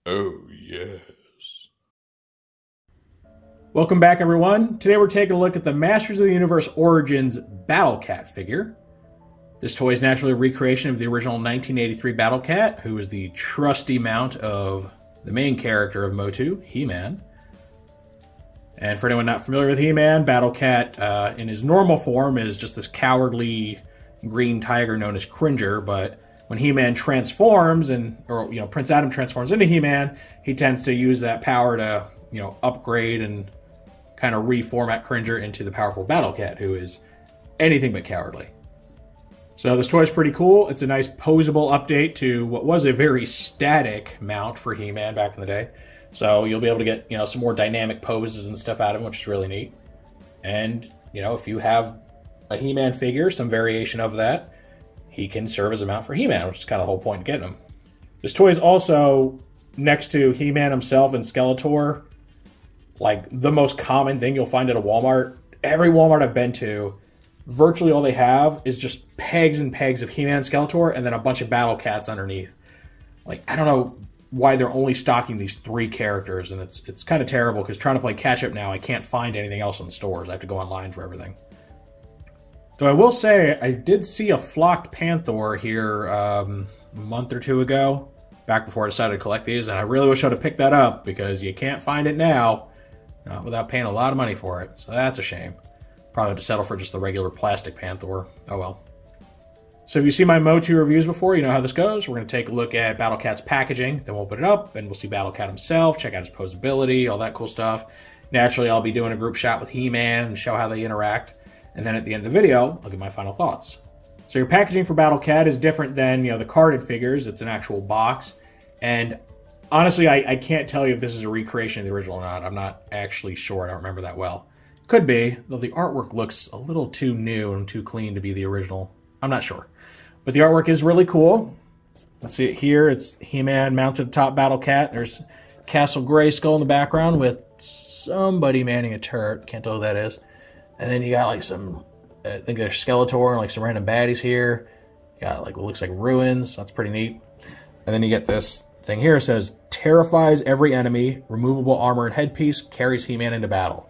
Oh, yes. Welcome back, everyone. Today we're taking a look at the Masters of the Universe Origins Battle Cat figure. This toy is naturally a recreation of the original 1983 Battle Cat, who is the trusty mount of the main character of MOTU, He-Man. And for anyone not familiar with He-Man, Battle Cat in his normal form is just this cowardly green tiger known as Cringer, but when He-Man transforms, Prince Adam transforms into He-Man, he tends to use that power to, upgrade and kind of reformat Cringer into the powerful Battle Cat, who is anything but cowardly. So this toy is pretty cool. It's a nice posable update to what was a very static mount for He-Man back in the day. So you'll be able to get, some more dynamic poses and stuff out of him, which is really neat. And, if you have a He-Man figure, some variation of that, he can serve as a mount for He-Man, which is kind of the whole point of getting him. This toy is also, next to He-Man himself and Skeletor, like the most common thing you'll find at a Walmart. Every Walmart I've been to, virtually all they have is just pegs and pegs of He-Man and Skeletor and then a bunch of Battle Cats underneath. Like, I don't know why they're only stocking these 3 characters, and it's kind of terrible because trying to play catch-up now, I can't find anything else in stores. I have to go online for everything. Though I will say, I did see a flocked Panther here a month or 2 ago, back before I decided to collect these, and I really wish I would have picked that up because you can't find it now without paying a lot of money for it, so that's a shame. Probably have to settle for just the regular plastic Panther. Oh well. So if you see my MOTU reviews before, you know how this goes. We're going to take a look at Battle Cat's packaging, then we'll put it up, and we'll see Battle Cat himself, check out his posability, all that cool stuff. Naturally, I'll be doing a group shot with He-Man and show how they interact. And then at the end of the video, I'll give my final thoughts. So your packaging for Battle Cat is different than, the carded figures. It's an actual box. And honestly, I can't tell you if this is a recreation of the original or not. I'm not actually sure. I don't remember that well. Could be, though the artwork looks a little too new and too clean to be the original. I'm not sure. But the artwork is really cool. Let's see it here. It's He-Man mounted atop Battle Cat. There's Castle Grayskull in the background with somebody manning a turret. Can't tell who that is. And then you got like some, I think there's Skeletor and like some random baddies here. You got like what looks like ruins. That's pretty neat. And then you get this thing here. It says, terrifies every enemy, removable armor and headpiece, carries He-Man into battle.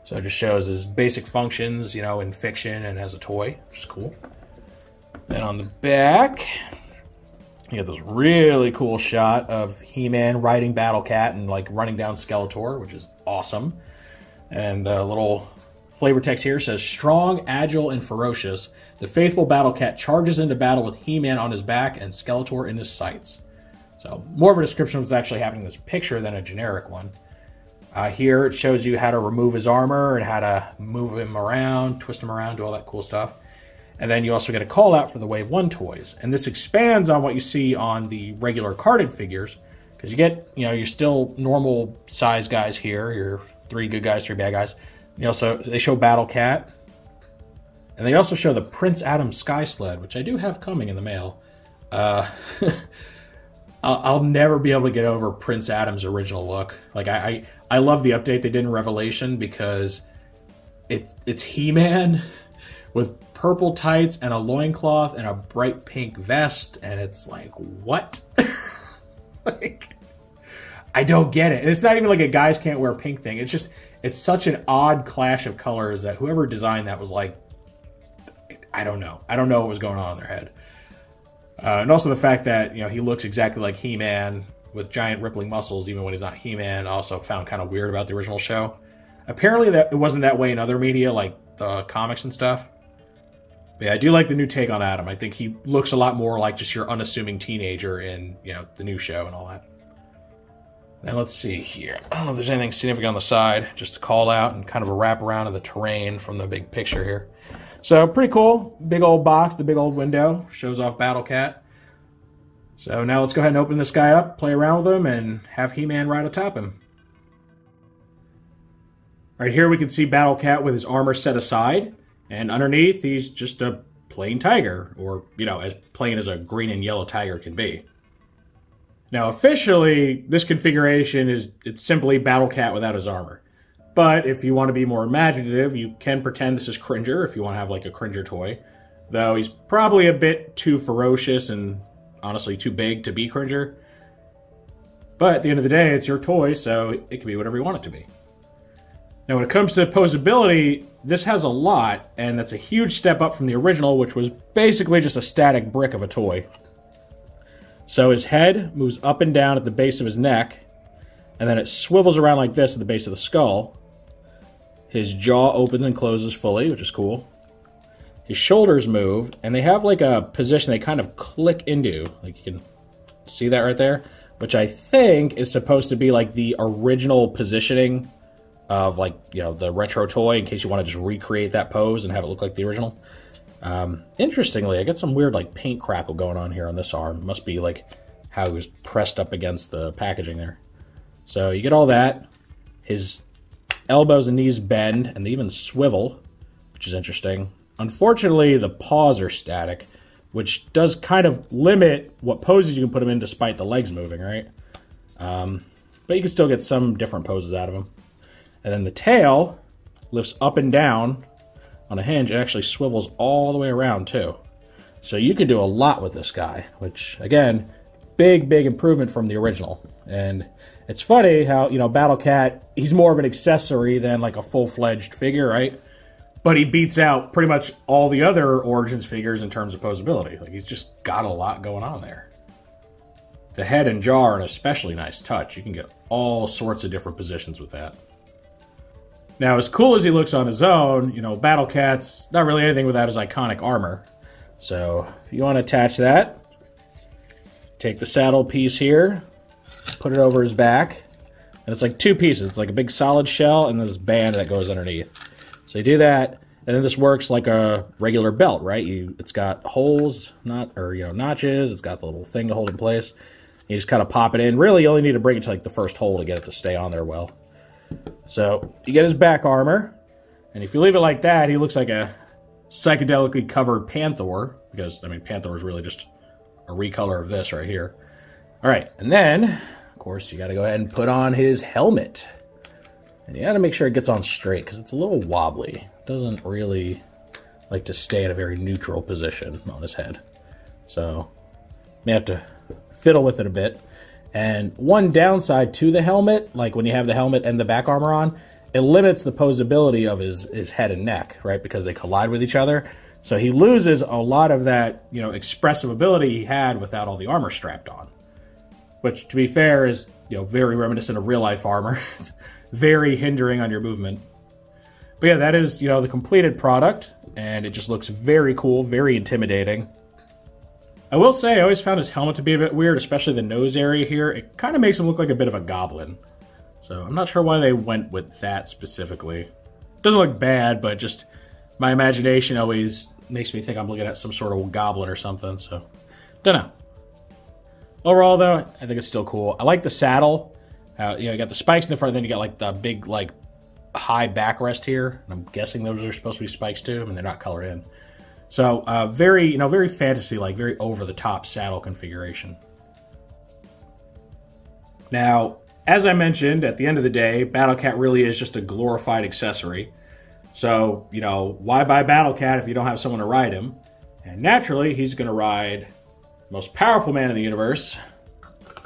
So it just shows his basic functions, in fiction and as a toy, which is cool. Then on the back, you get this really cool shot of He-Man riding Battle Cat and like running down Skeletor, which is awesome. And a little flavor text here says, strong, agile, and ferocious, the faithful Battle Cat charges into battle with He-Man on his back and Skeletor in his sights. So more of a description of what's actually happening in this picture than a generic one. Here it shows you how to remove his armor and how to move him around, twist him around, do all that cool stuff. And then you also get a call out for the Wave 1 toys. And this expands on what you see on the regular carded figures, because you get, your still normal size guys here, your 3 good guys, 3 bad guys. They show Battle Cat. And they also show the Prince Adam Sky Sled, which I do have coming in the mail. I'll never be able to get over Prince Adam's original look. Like, I love the update they did in Revelation because it's He-Man with purple tights and a loincloth and a bright pink vest, and it's like, what? Like, I don't get it. And it's not even like a guys can't wear pink thing. It's such an odd clash of colors that whoever designed that was like, I don't know. I don't know what was going on in their head. And also the fact that, he looks exactly like He-Man with giant rippling muscles, even when he's not He-Man, also found kind of weird about the original show. Apparently that it wasn't that way in other media, like the comics and stuff. But yeah, I do like the new take on Adam. I think he looks a lot more like just your unassuming teenager in, the new show and all that. Then let's see here. I don't know if there's anything significant on the side. Just a call out and kind of a wrap around of the terrain from the big picture here. So pretty cool. Big old box, the big old window. Shows off Battle Cat. So now let's go ahead and open this guy up, play around with him, and have He-Man right atop him. Right here we can see Battle Cat with his armor set aside. And underneath, he's just a plain tiger. Or, as plain as a green and yellow tiger can be. Now officially, this configuration it's simply Battle Cat without his armor. But if you want to be more imaginative, you can pretend this is Cringer if you want to have like a Cringer toy. Though he's probably a bit too ferocious and honestly too big to be Cringer. But at the end of the day, it's your toy, so it can be whatever you want it to be. Now, when it comes to posability, this has a lot, and that's a huge step up from the original, which was basically just a static brick of a toy. So his head moves up and down at the base of his neck, and then it swivels around like this at the base of the skull. His jaw opens and closes fully, which is cool. His shoulders move, and they have like a position they kind of click into. Like you can see that right there, which I think is supposed to be like the original positioning of like, you know, the retro toy, in case you want to just recreate that pose and have it look like the original. Interestingly, I get some weird like paint crackle going on here on this arm. Must be like how he was pressed up against the packaging there. So you get all that. His elbows and knees bend, and they even swivel, which is interesting. Unfortunately, the paws are static, which does kind of limit what poses you can put him in despite the legs moving, right? But you can still get some different poses out of him. And then the tail lifts up and down on a hinge. It actually swivels all the way around too. So you can do a lot with this guy, which again, big improvement from the original. And it's funny how, you know, Battle Cat, he's more of an accessory than like a full-fledged figure, right? But he beats out pretty much all the other Origins figures in terms of posability. Like, he's just got a lot going on there. The head and jaw are an especially nice touch. You can get all sorts of different positions with that. Now, as cool as he looks on his own, you know, Battle Cat's not really anything without his iconic armor. So, if you want to attach that, take the saddle piece here, put it over his back, and it's like two pieces. It's like a big solid shell and this band that goes underneath. So you do that, and then this works like a regular belt, right? It's got holes, notches. It's got the little thing to hold in place. You just kind of pop it in. Really, you only need to bring it to like the first hole to get it to stay on there well. So you get his back armor, and if you leave it like that, he looks like a psychedelically covered Panther, because, I mean, Panther is really just a recolor of this right here. All right, and then, of course, you got to go ahead and put on his helmet. And you got to make sure it gets on straight, because it's a little wobbly. It doesn't really like to stay in a very neutral position on his head. So you may have to fiddle with it a bit. And one downside to the helmet, like when you have the helmet and the back armor on, it limits the posability of his head and neck, right? Because they collide with each other. So he loses a lot of that, you know, expressive ability he had without all the armor strapped on. Which, to be fair, is, you know, very reminiscent of real-life armor. It's very hindering on your movement. But yeah, that is, you know, the completed product, and it just looks very cool, very intimidating. I will say, I always found his helmet to be a bit weird, especially the nose area here. It kind of makes him look like a bit of a goblin. So I'm not sure why they went with that specifically. Doesn't look bad, but just my imagination always makes me think I'm looking at some sort of goblin or something, so don't know. Overall, though, I think it's still cool. I like the saddle. You know, you got the spikes in the front, then you got like the big, like, high backrest here. And I'm guessing those are supposed to be spikes too, and they're not colored in. So, very, you know, very fantasy-like, very over-the-top saddle configuration. Now, as I mentioned, at the end of the day, Battle Cat really is just a glorified accessory. So, you know, why buy Battle Cat if you don't have someone to ride him? And naturally, he's going to ride the most powerful man in the universe,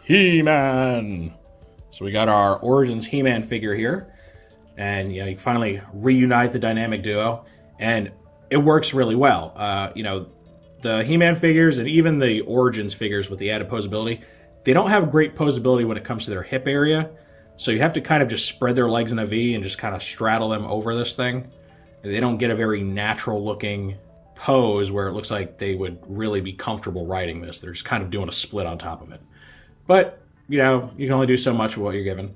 He-Man. So we got our Origins He-Man figure here. And, you know, you finally reunite the dynamic duo. And it works really well. You know, the He-Man figures and even the Origins figures with the added posability, they don't have great posability when it comes to their hip area. So you have to kind of just spread their legs in a V and just kind of straddle them over this thing. They don't get a very natural looking pose where it looks like they would really be comfortable riding this. They're just kind of doing a split on top of it. But, you know, you can only do so much with what you're given.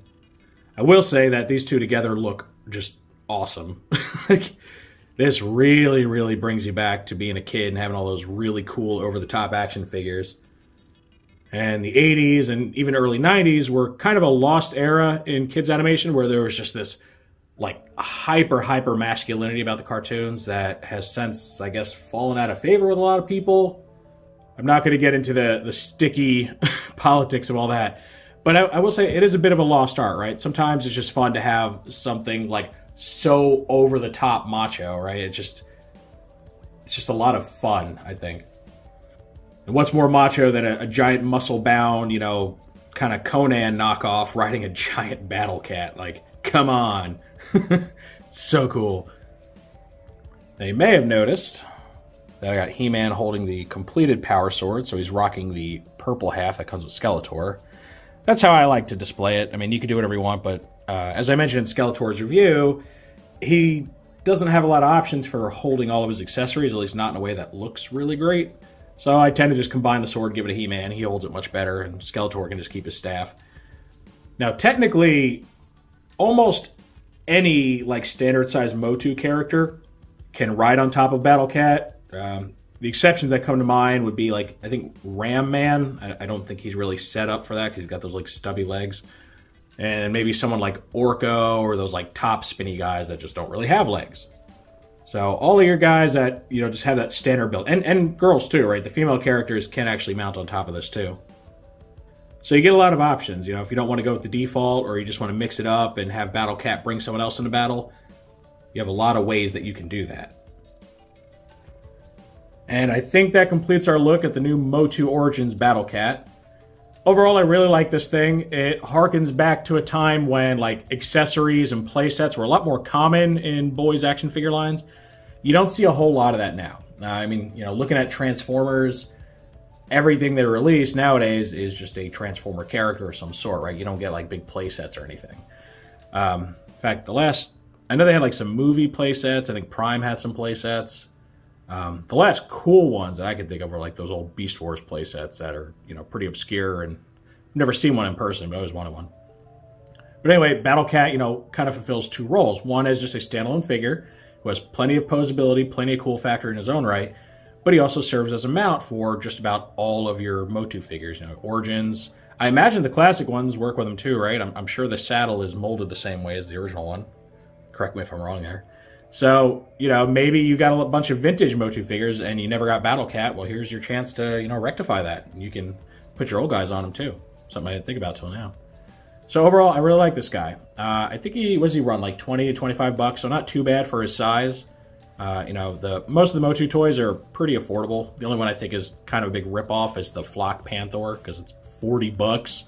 I will say that these two together look just awesome. Like, this really, really brings you back to being a kid and having all those really cool over-the-top action figures. And the 80s and even early 90s were kind of a lost era in kids animation where there was just this like hyper masculinity about the cartoons that has since, I guess, fallen out of favor with a lot of people. I'm not going to get into the sticky politics of all that. But I will say it is a bit of a lost art, right? Sometimes it's just fun to have something like so over-the-top macho, right? It's just a lot of fun, I think. And what's more macho than a giant muscle-bound, you know, kind of Conan knockoff riding a giant battle cat. Like, come on. So cool. Now, you may have noticed that I got He-Man holding the completed power sword, so he's rocking the purple half that comes with Skeletor. That's how I like to display it. I mean, you can do whatever you want, but as I mentioned in Skeletor's review, he doesn't have a lot of options for holding all of his accessories, at least not in a way that looks really great. So I tend to just combine the sword, give it to He-Man. He holds it much better, and Skeletor can just keep his staff. Now, technically, almost any like standard-sized MOTU character can ride on top of Battle Cat. The exceptions that come to mind would be, like, I think Ram Man. I don't think he's really set up for that because he's got those, like, stubby legs. And maybe someone like Orko or those, like, top spinny guys that just don't really have legs. So all of your guys that, you know, just have that standard build. And girls, too, right? The female characters can actually mount on top of this, too. So you get a lot of options. You know, if you don't want to go with the default or you just want to mix it up and have Battle Cat bring someone else into battle, you have a lot of ways that you can do that. And I think that completes our look at the new MOTU Origins Battle Cat. Overall, I really like this thing. It harkens back to a time when, like, accessories and playsets were a lot more common in boys' action figure lines. You don't see a whole lot of that now. I mean, you know, looking at Transformers, everything they release nowadays is just a Transformer character of some sort, right? You don't get, like, big playsets or anything. In fact, I know they had, like, some movie playsets. I think Prime had some playsets. The last cool ones that I can think of are like those old Beast Wars playsets that are, you know, pretty obscure, and I've never seen one in person, but I always wanted one. But anyway, Battle Cat, you know, kind of fulfills two roles. One is just a standalone figure who has plenty of posability, plenty of cool factor in his own right, but he also serves as a mount for just about all of your MOTU figures, you know, Origins. I imagine the classic ones work with them too, right? I'm sure the saddle is molded the same way as the original one. Correct me if I'm wrong there. So, you know, maybe you got a bunch of vintage MOTU figures and you never got Battle Cat. Well, here's your chance to, you know, rectify that. You can put your old guys on them too. Something I didn't think about till now. So overall, I really like this guy. I think he run like 20 to 25 bucks, so not too bad for his size. You know, most of the MOTU toys are pretty affordable. The only one I think is kind of a big ripoff is the Flock Panther, because it's 40 bucks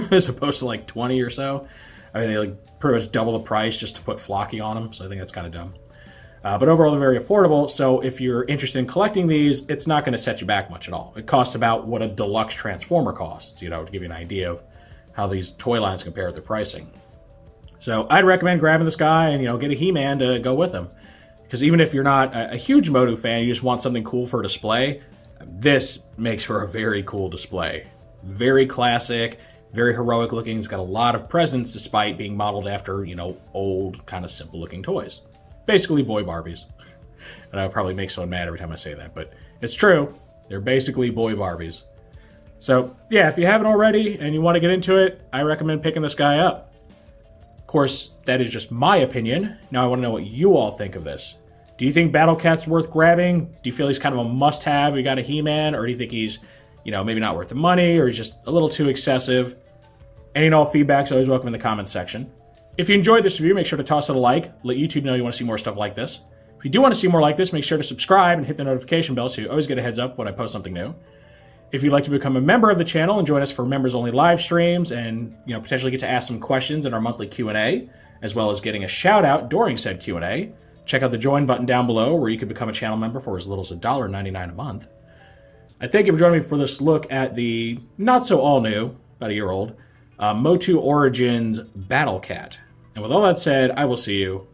as opposed to like 20 or so. I mean, they like pretty much double the price just to put Flocky on them, so I think that's kind of dumb. But overall, they're very affordable, so if you're interested in collecting these, it's not going to set you back much at all. It costs about what a deluxe Transformer costs, you know, to give you an idea of how these toy lines compare with their pricing. So I'd recommend grabbing this guy and, you know, get a He-Man to go with him. Because even if you're not a huge MOTU fan, you just want something cool for display, this makes for a very cool display. Very classic, very heroic looking. It's got a lot of presence despite being modeled after, you know, old, kind of simple looking toys. Basically boy Barbies. And I'll probably make someone mad every time I say that, but it's true. They're basically boy Barbies. So, yeah, if you haven't already and you want to get into it, I recommend picking this guy up. Of course, that is just my opinion. Now I want to know what you all think of this. Do you think Battle Cat's worth grabbing? Do you feel he's kind of a must-have? You got a He-Man? Or do you think he's, you know, maybe not worth the money, or he's just a little too excessive? Any and all feedback's always welcome in the comments section. If you enjoyed this review, make sure to toss it a like. Let YouTube know you want to see more stuff like this. If you do want to see more like this, make sure to subscribe and hit the notification bell so you always get a heads up when I post something new. If you'd like to become a member of the channel and join us for members-only live streams and, you know, potentially get to ask some questions in our monthly Q&A, as well as getting a shout-out during said Q&A, check out the join button down below where you can become a channel member for as little as $1.99 a month. I thank you for joining me for this look at the not-so-all-new, about a year old, MOTU Origins Battle Cat. And with all that said, I will see you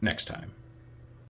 next time.